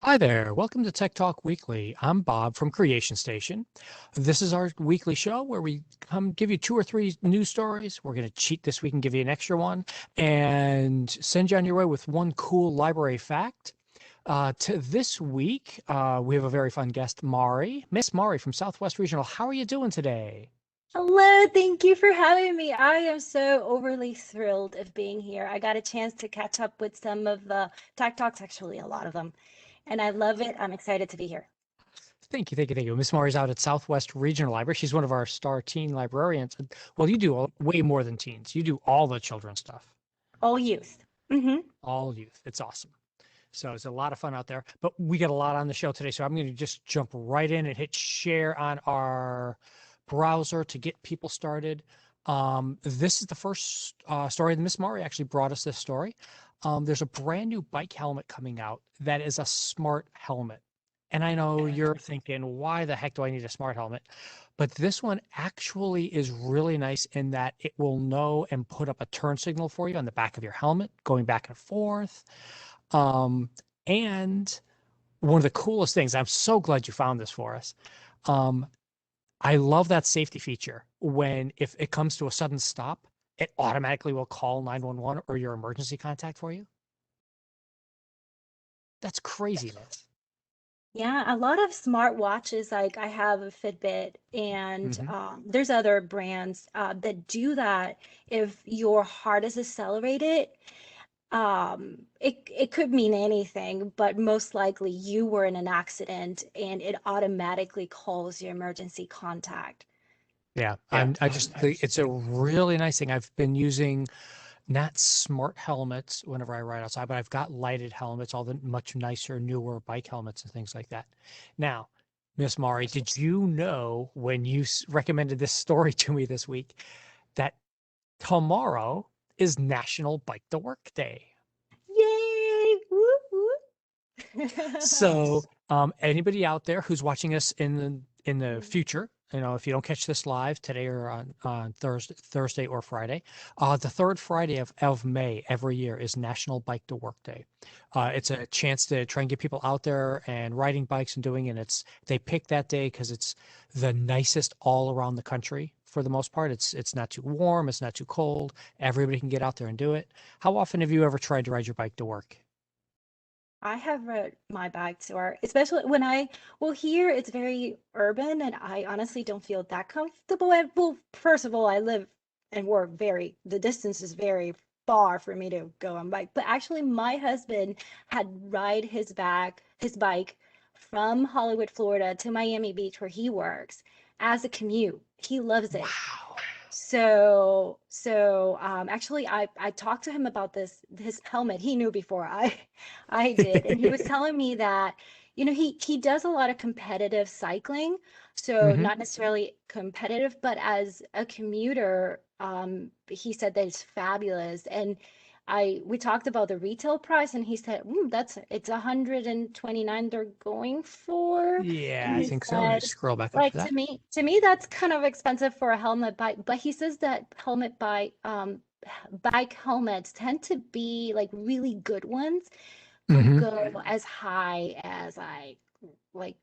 Hi there. Welcome to Tech Talk Weekly. I'm Bob from Creation Station. This is our weekly show where we come give you two or three news stories. We're going to cheat this week and give you an extra one and send you on your way with one cool library fact. To this week, we have a very fun guest, Mari. Miss Mari from Southwest Regional. How are you doing today? Hello, thank you for having me. I am so overly thrilled of being here. I got a chance to catch up with some of the Tech Talks, actually a lot of them, and I love it. I'm excited to be here. Thank you, thank you, thank you. Miss Mari's out at Southwest Regional Library. She's one of our star teen librarians. Well, you do way more than teens. You do all the children's stuff, All youth. Hmm. all youth. It's awesome. So it's a lot of fun out there. But we got a lot on the show today. So I'm going to just jump right in and hit share on our browser to get people started. This is the first story. Miss Mari actually brought us this story. There's a brand new bike helmet coming out that is a smart helmet. And I know you're thinking, why the heck do I need a smart helmet? But this one actually is really nice in that it will know and put up a turn signal for you on the back of your helmet, going back and forth. Um, and one of the coolest things, I'm so glad you found this for us. Um, I love that safety feature when if it comes to a sudden stop, it automatically will call 911 or your emergency contact for you. That's craziness. Yeah, a lot of smart watches, like I have a Fitbit, and Hmm. there's other brands that do that if your heart is accelerated. It could mean anything, but most likely you were in an accident and it automatically calls your emergency contact. Yeah, I just think it's a really nice thing. I've been using not smart helmets whenever I ride outside, but I've got lighted helmets, all the much nicer, newer bike helmets and things like that. Now, Miss Mari, did you know when you recommended this story to me this week that tomorrow is National Bike to Work Day? Yay! Woo woo. So, anybody out there who's watching us in the future, if you don't catch this live today or on Thursday or Friday, the third Friday of May every year is National Bike to Work Day. It's a chance to try and get people out there and riding bikes and doing, and they pick that day because it's the nicest all around the country for the most part. It's not too warm, it's not too cold. Everybody can get out there and do it. How often have you ever tried to ride your bike to work? I have rode my bike to work, especially when well, here it's very urban and I honestly don't feel that comfortable. Well, first of all, I live and work the distance is very far for me to go on bike. But actually, my husband had ride his bike from Hollywood, Florida to Miami Beach where he works as a commute. He loves it. Wow. Actually, I talked to him about this helmet. He knew before I did, and he was telling me that, he does a lot of competitive cycling, so Hmm. not necessarily competitive, but as a commuter, he said that it's fabulous. And we talked about the retail price, and he said, it's 129 they're going for. And Yeah, I he think so. Let me said, scroll back up to like that. to me, that's kind of expensive for a helmet bike. But he says that bike helmets tend to be like really good ones, Hmm. go as high as like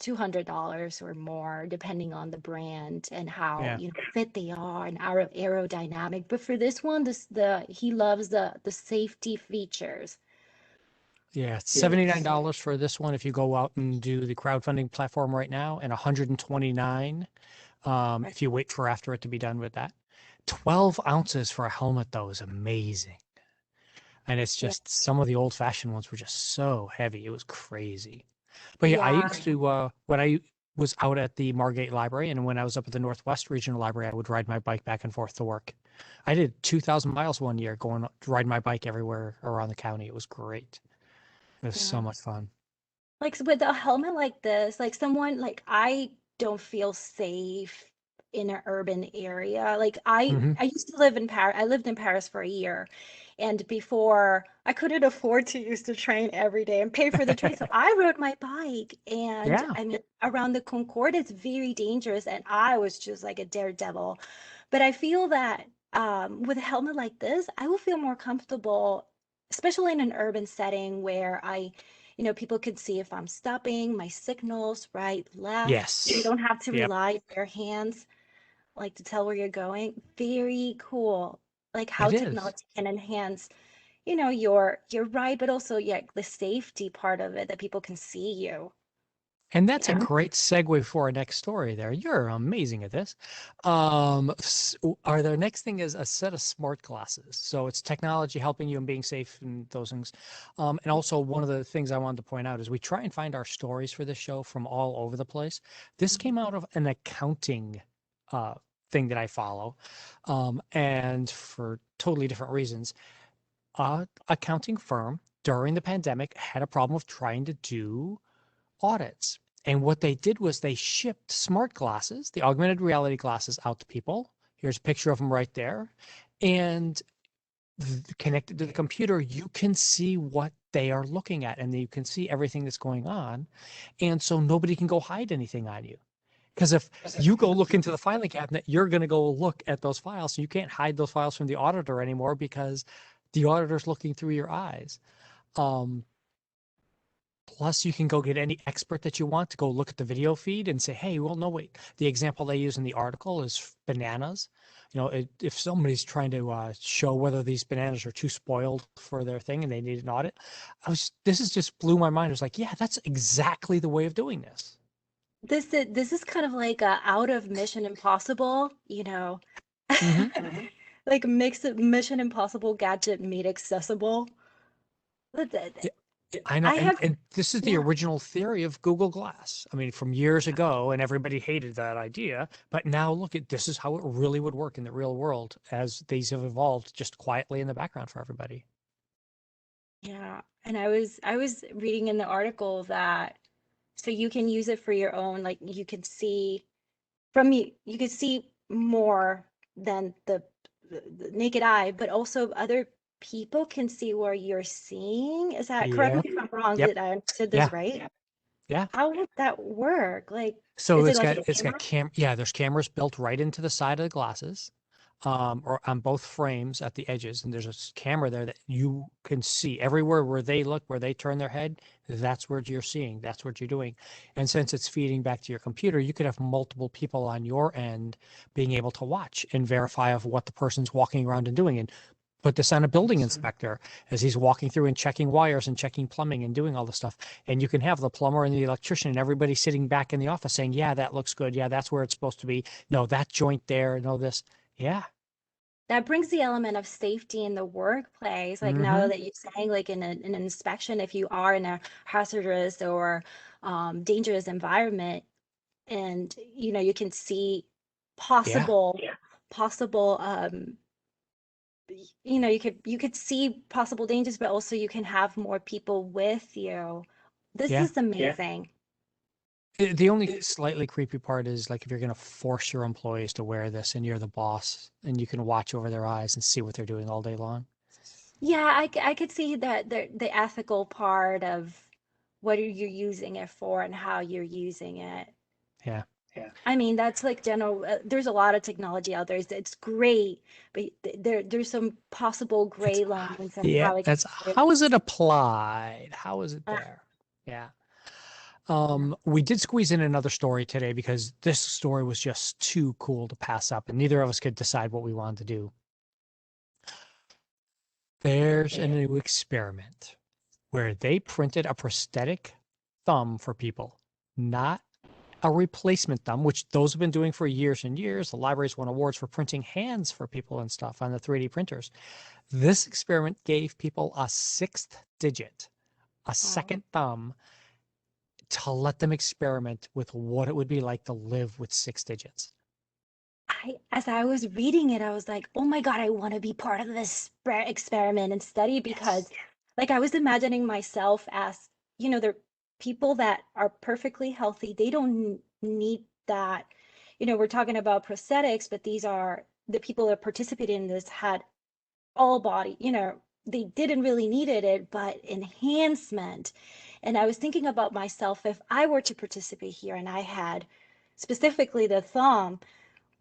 $200 or more, depending on the brand and how Yeah. fit they are and aerodynamic. But for this one, he loves the safety features. Yeah. It's $79 for this one if you go out and do the crowdfunding platform right now, and 129 if you wait for after it to be done with that. 12 ounces for a helmet though is amazing. And it's Yeah, just some of the old fashioned ones were just so heavy. It was crazy. But yeah, I yeah. used to when I was out at the Margate Library and when I was up at the Northwest Regional Library, I would ride my bike back and forth to work. I did 2,000 miles one year going to ride my bike everywhere around the county. It was great. It was so Yeah. much fun. Like with a helmet like this, like someone like I don't feel safe in an urban area. Like Hmm. I used to live in Paris. I lived in Paris for a year. And before I couldn't afford to use the train every day and pay for the train. So I rode my bike and Yeah. I mean around the Concorde it's very dangerous and I was just like a daredevil. But I feel that with a helmet like this, I will feel more comfortable, especially in an urban setting where People can see if I'm stopping, my signals, right, left. You Yes. don't have to Yep. rely on your hands like to tell where you're going. Very cool. Like how It is. technology can enhance, your right, but also yeah, the safety part of it that people can see you. And that's a Yeah. great segue for our next story there. You're amazing at this. Our next thing is a set of smart glasses. So it's technology helping you and being safe and those things. And also one of the things I wanted to point out is we try and find our stories for this show from all over the place. This came out of an accounting uh, thing that I follow, and for totally different reasons. Accounting firm during the pandemic had a problem of trying to do audits. And what they did was they shipped smart glasses, the augmented reality glasses, out to people. Here's a picture of them right there. And connected to the computer, you can see what they are looking at and you can see everything that's going on. And so nobody can go hide anything on you. Because if you go look into the filing cabinet, you're going to go look at those files. So you can't hide those files from the auditor anymore because the auditor's looking through your eyes. Um, Plus, you can go get any expert that you want to go look at the video feed and say, hey, well, no, wait. The example they use in the article is bananas. If somebody's trying to show whether these bananas are too spoiled for their thing and they need an audit, this is just blew my mind. I was like, yeah, that's exactly the way of doing this. This is kind of like out of Mission Impossible, Hmm. like mix of Mission Impossible gadget made accessible. But I know, I and have, and this is the yeah. original theory of Google Glass. I mean, from years ago, and everybody hated that idea. But now look at this is how it really would work in the real world as these have evolved just quietly in the background for everybody. Yeah, and I was reading in the article that so you can use it for your own, like you can see from you can see more than the naked eye, but also other people can see where you're seeing. Is that correct Yeah. me if I'm wrong? Yep. Did I understood this Yeah. right? Yeah. How would that work? Like, So is it it's like got a it's got camera? there's cameras built right into the side of the glasses, or on both frames at the edges, and there's a camera there that you can see everywhere where they look, where they turn their head, that's what you're seeing, that's what you're doing. And since it's feeding back to your computer, you could have multiple people on your end being able to watch and verify of what the person's walking around and doing. And put this on a building inspector as he's walking through and checking wires and checking plumbing and doing all the stuff. And you can have the plumber and the electrician and everybody sitting back in the office saying, yeah, that looks good. Yeah, that's where it's supposed to be. No, that joint there. No, this. Yeah. That brings the element of safety in the workplace. Like now Mm-hmm. that you're saying, like in an inspection, if you are in a hazardous or dangerous environment, and you can see Yeah. possible possible you could see possible dangers, but also you can have more people with you. This Yeah. is amazing. The only slightly creepy part is like if you're going to force your employees to wear this and you're the boss and you can watch over their eyes and see what they're doing all day long. Yeah, I could see that the ethical part of what are you using it for and how you're using it. Yeah. I mean, that's like general. There's a lot of technology out there. It's great, but there's some possible It's gray lines and yeah, how it that's can how is it applied? How is it there? Yeah. We did squeeze in another story today because this story was just too cool to pass up, and neither of us could decide what we wanted to do. There's a new experiment where they printed a prosthetic thumb for people, not a replacement thumb, which those have been doing for years and years. The libraries won awards for printing hands for people and stuff on the 3D printers. This experiment gave people a sixth digit, a wow. second thumb, to let them experiment with what it would be like to live with six digits. As I was reading it, I was like, oh my God, I want to be part of this experiment and study because, Yes. like, I was imagining myself as, the people that are perfectly healthy. They don't need that. We're talking about prosthetics, but these are the people that participated in this had all body, they didn't really needed it, but enhancement. And I was thinking about myself if I were to participate here and I had specifically the thumb,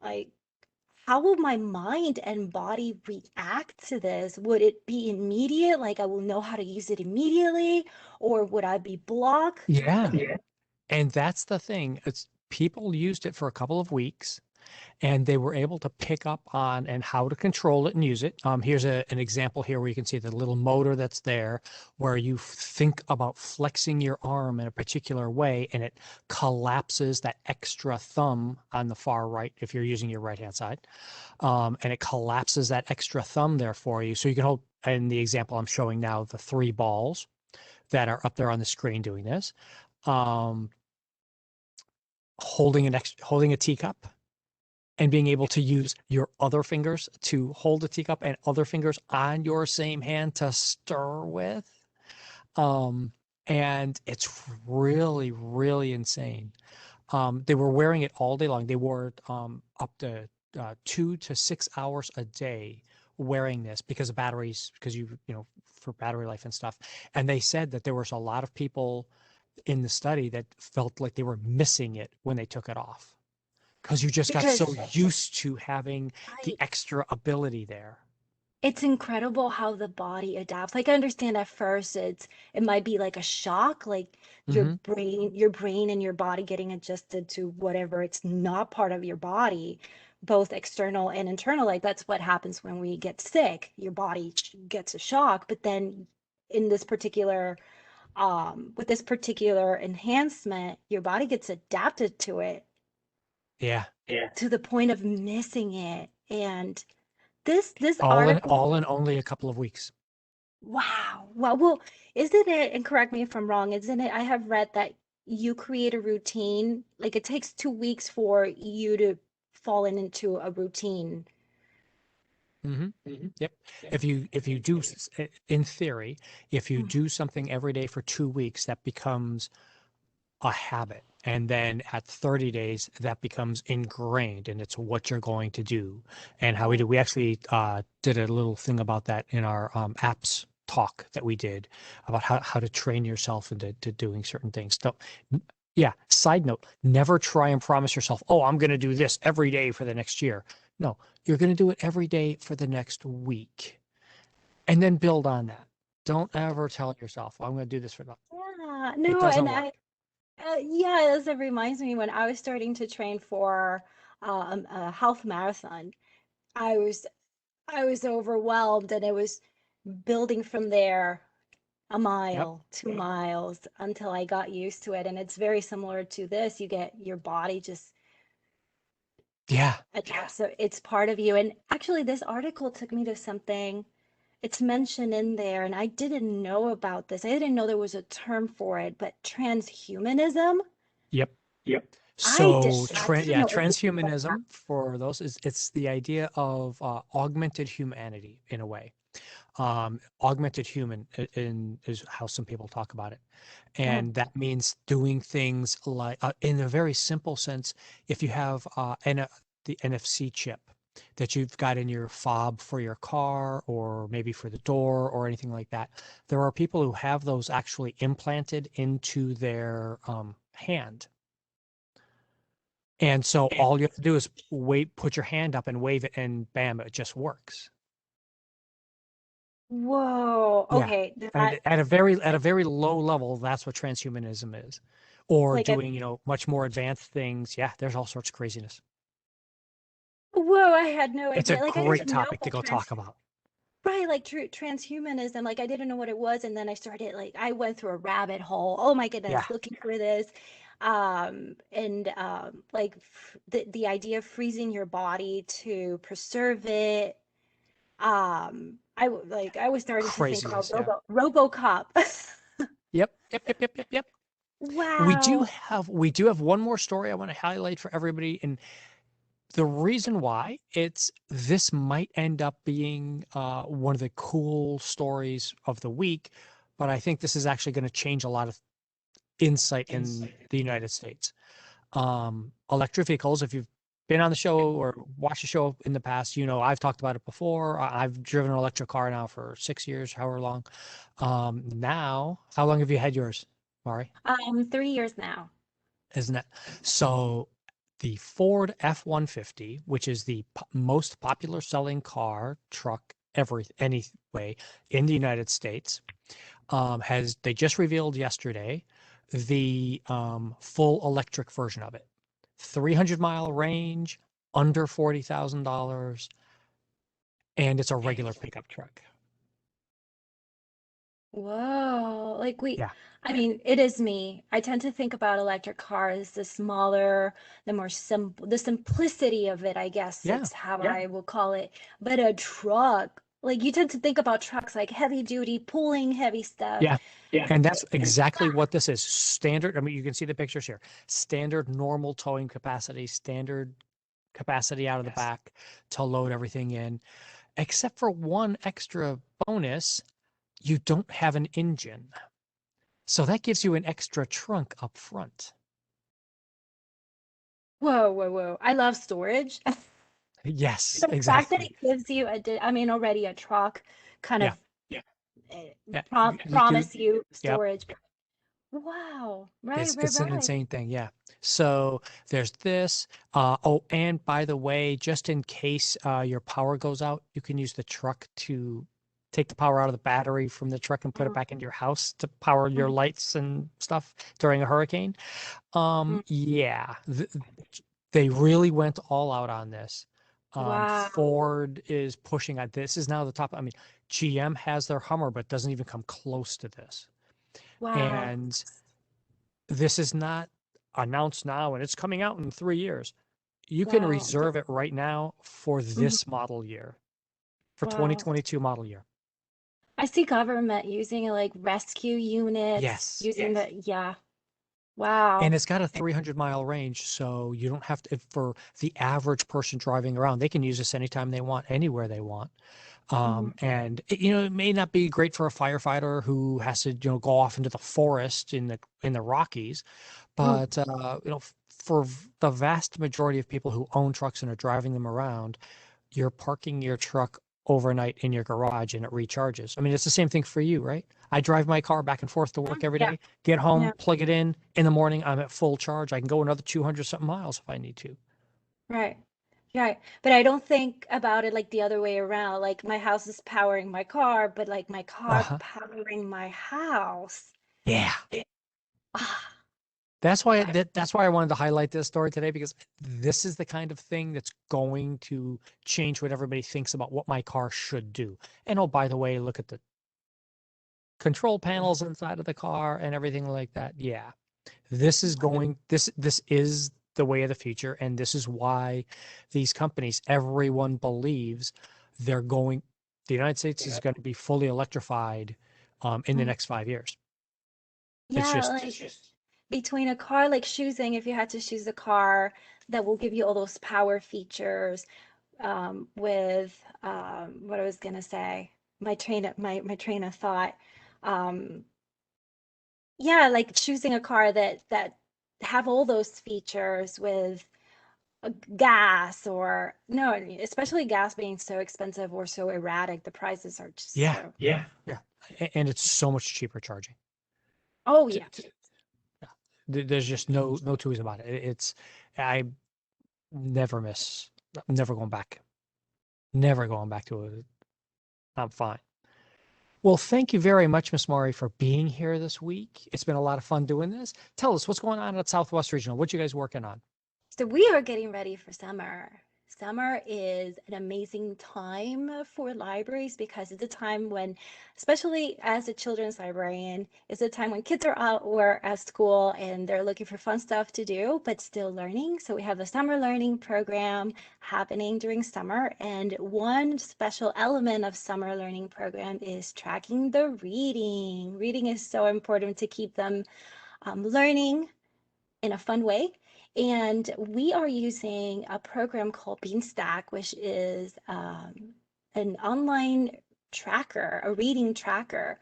like, how will my mind and body react to this? Would it be immediate, like I will know how to use it immediately, or would I be blocked? Yeah. Yeah. And that's the thing. It's people used it for a couple of weeks and they were able to pick up on and how to control it and use it. Here's an example here where you can see the little motor that's there, where you think about flexing your arm in a particular way, and it collapses that extra thumb on the far right if you're using your right hand side, and it collapses that extra thumb there for you. So you can hold. In the example I'm showing now, the three balls that are up there on the screen doing this, um, holding a teacup and being able to use your other fingers to hold the teacup and other fingers on your same hand to stir with. Um, and it's really, really insane. They were wearing it all day long. They wore it up to 2 to 6 hours a day wearing this because of batteries, because for battery life and stuff. And they said that there was a lot of people in the study that felt like they were missing it when they took it off because you just got so Because used to having the I extra ability there. it's incredible how the body adapts. Like I understand at first it might be like a shock, like Hmm. your brain and your body getting adjusted to whatever it's not part of your body, both external and internal. Like that's what happens when we get sick. Your body gets a shock, but then in this particular with this particular enhancement, your body gets adapted to it. Yeah. Yeah. To the point of missing it. And this All in article. all in only a couple of weeks. Wow. Well, isn't it, and correct me if I'm wrong, isn't it? I have read that you create a routine, like it takes 2 weeks for you to fall into a routine. Hmm. Mhm. Yep. Yeah. If you do in theory, if you Mm. do something every day for 2 weeks, that becomes a habit. And then at 30 days, that becomes ingrained and it's what you're going to do. And how we do, Oh, we actually did a little thing about that in our apps talk that we did about how to train yourself into doing certain things. So, yeah, side note, never try and promise yourself, oh, I'm going to do this every day for the next year. No, you're going to do it every day for the next week and then build on that. Don't ever tell yourself, oh, I'm going to do this for that. yeah. It No, and doesn't work. yeah, this it reminds me when I was starting to train for a half marathon. I was I was overwhelmed, and it was building from there. A Yep. mile, 2 miles until I got used to it. And it's very similar to this. You get your body just Yeah. adjusts. So it's part of you. And actually, this article took me to something. It's mentioned in there, and I didn't know about this. I didn't know there was a term for it, but transhumanism. Yep. Yep. So, I didn't yeah, know anything about that. transhumanism for those is it's the idea of augmented humanity in a way. Augmented human is how some people talk about it, Oh, and that means doing things like, in a very simple sense, if you have the NFC chip that you've got in your fob for your car or maybe for the door or anything like that, there are people who have those actually implanted into their hand. And so all you have to do is put your hand up and wave it, and bam, it just works. whoa. Yeah. Okay. And at a very low level, that's what transhumanism is. Or Like, doing, much more advanced things. Yeah, there's all sorts of craziness. whoa, I had no It's a idea. Like, I great didn't know topic to what go talk about. right, like transhumanism, like I didn't know what it was, and then I started like I went through a rabbit hole. Oh my Yeah, goodness, looking for this, and like the idea of freezing your body to preserve it. I was starting to think about craziness. Yeah. RoboCop. Yep. Yep. Yep. Yep. Yep. Yep. We do Wow. have we do have one more story I want to highlight for everybody, and the reason why this might end up being one of the cool stories of the week, but I think this is actually going to change a lot of insight in the United States. Electric vehicles, if you've been on the show or watched the show in the past, I've talked about it before. I've driven an electric car now for 6 years, however long. Now, how long have you had yours, Mari? 3 years now. Isn't it? So the Ford F-150, which is the most popular selling car, truck, anyway, in the United States, has they just revealed yesterday the full electric version of it. 300-mile range, under $40,000, and it's a regular pickup truck. Whoa. Like Yeah, I mean, it is me. I tend to think about electric cars, the smaller, the more simple, the simplicity of it, I guess yeah, it's how I will call it. But a truck, like you tend to think about trucks like heavy duty, pulling heavy stuff. yeah. And that's exactly what this is. Standard, I mean, you can see the pictures here. Standard normal towing capacity, standard capacity out of the back to load everything in, except for one extra bonus, you don't have an engine. So that gives you an extra trunk up front. Whoa, whoa, whoa. I love storage. Yes, The fact that exactly. it gives you I mean, already a truck kind Yeah, of yeah. You could, promise you yep. storage. Wow. Right, right, It's an right. insane thing. Yeah. So there's this. Oh, and by the way, just in case your power goes out, you can use the truck to take the power out of the battery from the truck and put it Mm, back into your house to power your mm, lights and stuff during a hurricane. mm. Yeah, they really went all out on this. Wow. Ford is pushing on this is now the top. I mean, GM has their Hummer, but doesn't even come close to this. Wow. And this is not announced now, and it's coming out in 3 years. You can Wow. reserve it right now for Mhm. this model year, for Wow. 2022 model year. I see government using it like rescue units, Yes. using yeah. And Wow. it's got a 300-mile range, so you don't have to, for the average person driving around, they can use this anytime they want, anywhere they want. Mhm. And it may not be great for a firefighter who has to, go off into the forest in the Rockies, Mm. but for the vast majority of people who own trucks and are driving them around, you're parking your truck overnight in your garage and it recharges. I mean, it's the same thing for you, right? I drive my car back and forth to work every Yeah. day, get home, Yeah. plug it in the morning, I'm at full charge. I can go another 200 something miles if I need to. Right. Right. But I don't think about it like the other way around. Like my house is powering my car, but like my car Uh-huh. powering my house. Yeah. Ah, That's why I wanted to highlight this story today because this is the kind of thing that's going to change what everybody thinks about what my car should do. And oh, by the way, look at the control panels inside of the car and everything like that. Yeah. This is the way of the future, and this is why these companies, everyone believes they're going the United States is going to be fully electrified in the mm. next 5 years. It's Yeah, just like between a car, like choosing, if you had to choose a car that will give you all those power features, with what I was gonna say, my train of thought. Um, yeah, like choosing a car that have all those features with gas or no, especially gas being so expensive or so erratic, the prices are just yeah, so. yeah. And it's so much cheaper charging. Oh T- yeah, t- yeah. There's just no two ways about it. It's I never miss, never going back, never going back to it. I'm fine. Well, thank you very much, Miss Maury, for being here this week. It's been a lot of fun doing this. Tell us what's going on at Southwest Regional. What you guys working on? so we are getting ready for summer. Summer is an amazing time for libraries because it's a time when, especially as a children's librarian, it's a time when kids are out or at school and they're looking for fun stuff to do, but still learning. So we have a summer learning program happening during summer. And one special element of summer learning program is tracking the reading. Reading is so important to keep them learning in a fun way. And we are using a program called Beanstack, which is an online tracker, a reading tracker.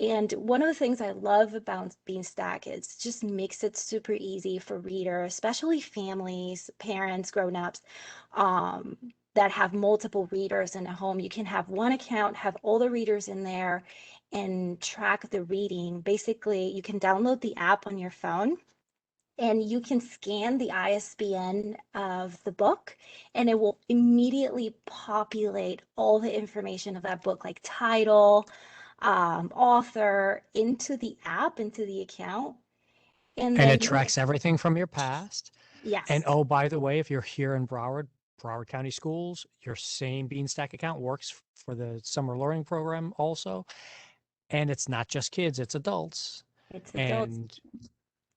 And one of the things I love about Beanstack is just makes it super easy for readers, especially families, parents, grown-ups, um, that have multiple readers in a home. You can have one account, have all the readers in there, and track the reading. Basically, you can download the app on your phone and you can scan the ISBN of the book, and it will immediately populate all the information of that book, like title, author, into the app, into the account. And And then it you can, tracks everything from your past. And yes, oh, by the way, if you're here in Broward County Schools, your same Beanstack account works for the summer learning program also. And it's not just kids, it's adults. it's adults. And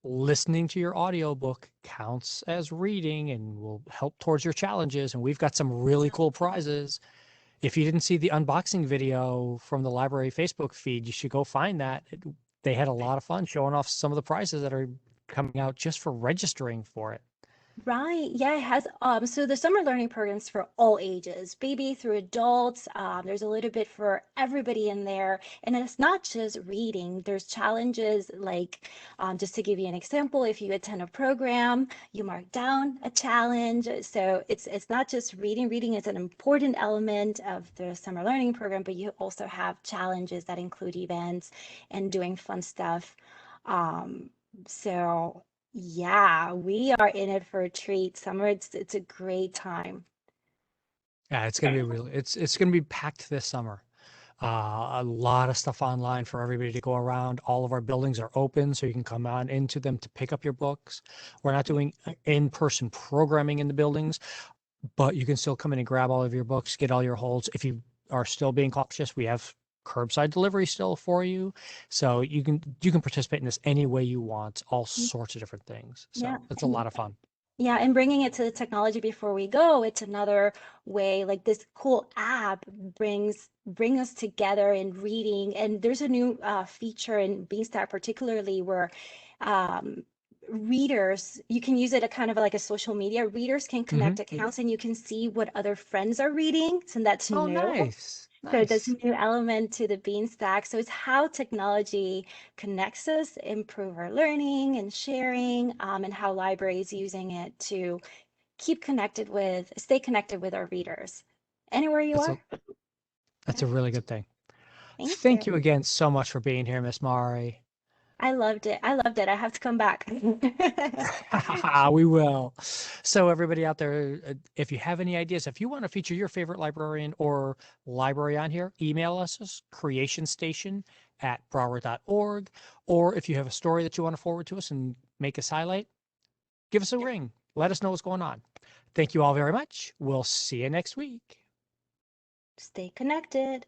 listening to your audiobook counts as reading and will help towards your challenges. And we've got some really cool prizes. If you didn't see the unboxing video from the library Facebook feed, you should go find that. They had a lot of fun showing off some of the prizes that are coming out just for registering for it. Right. Yeah, it has so the summer learning programs for all ages, baby through adults. There's a little bit for everybody in there. And it's not just reading. There's challenges like just to give you an example, if you attend a program, you mark down a challenge. So it's not just reading. Reading is an important element of the summer learning program, but you also have challenges that include events and doing fun stuff. Um, so yeah, we are in it for a treat. Summer, it's a great time. Yeah, it's gonna be it's gonna be packed this summer. A lot of stuff online for everybody to go around. All of our buildings are open, so you can come on into them to pick up your books. We're not doing in-person programming in the buildings, but you can still come in and grab all of your books, get all your holds. If you are still being cautious, we have curbside delivery still for you. So you can participate in this any way you want, all sorts of different things. Yeah, So it's a and lot of fun. yeah, and bringing it to the technology before we go, it's another way, like this cool app bring us together in reading. And there's a new feature in Beanstack particularly where um, readers, you can use it a kind of like a social media. Readers can Hmm. connect accounts and you can see what other friends are reading. So that's Oh, new. nice. So that's Nice. a new element to the Beanstack. So it's how technology connects us, improve our learning and sharing, and how libraries using it to stay connected with our readers. Anywhere you That's a are. that's a really good thing. Thank you. Thank you again so much for being here, Miss Mari. I loved it. I loved it. I have to come back. We will. So, everybody out there, if you have any ideas, if you want to feature your favorite librarian or library on here, email us creationstation@broward.org. Or if you have a story that you want to forward to us and make us highlight, give us a ring. Let us know what's going on. Thank you all very much. We'll see you next week. Stay connected.